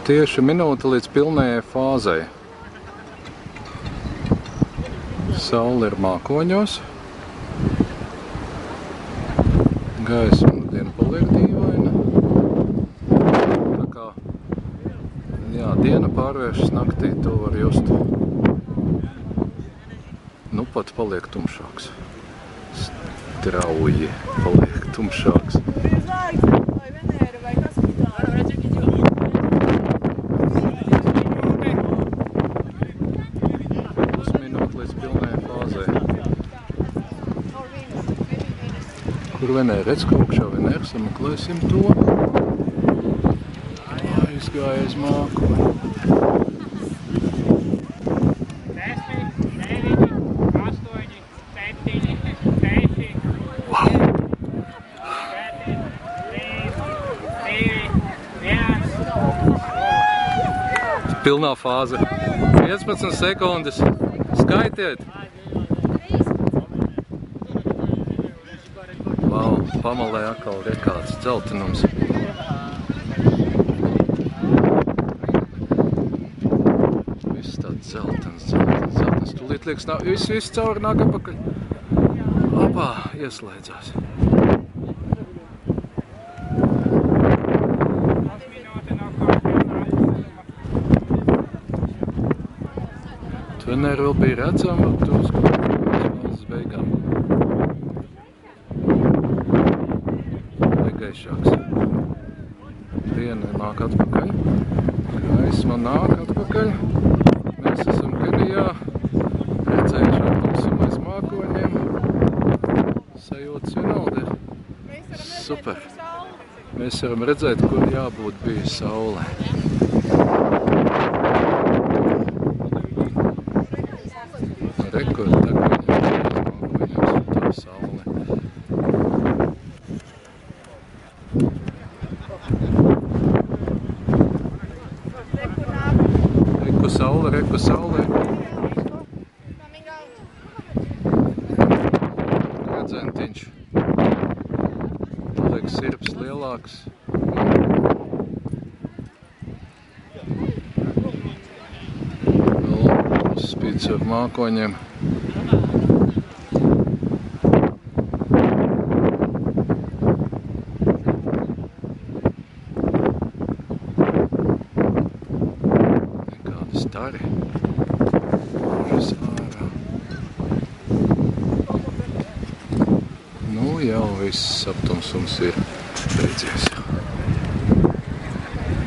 Tieši minūte līdz pilnējai fāzei. Saule ir mākoņos. Gaisa diena paliek dīvaina. Tā kā, jā, diena pārvēršas naktī, to var just. Nu pat paliek tumšāks. Strauji paliek tumšāks. Kur Venēra? Redz, ka augšā Venēra, sameklēsim to. Aizgāja aiz mākoņa. 10, 9, 8, 7, 6, 5, 4, 3, 2, 1. Pilnā fāze. 15 sekundes. Skaitiet! Vau, pamalē atkal ir kāds dzeltenums. Viss tāds dzeltens. Tūlīt liekas, viss cauri nāk apakaļ. Apā, ieslēdzās. Venēra vēl bija redzama, tu uz beigām. Gaišāks. Diena nāk atpakaļ. Gaisma nāk atpakaļ. Mēs esam Kenijā. Redzējuši atpakaļ aiz mākoņiem. Sajūtas vienaldi ir super. Mēs varam redzēt, kur jābūt bija saulē. Rekord tagad viņam mākoņos tā saule. Reku saulē. Redzentiņš. Liek sirps lielāks. Vēl uzspīdz ar mākoņiem. Stari. Nu jau viss aptumsums ir beidzies.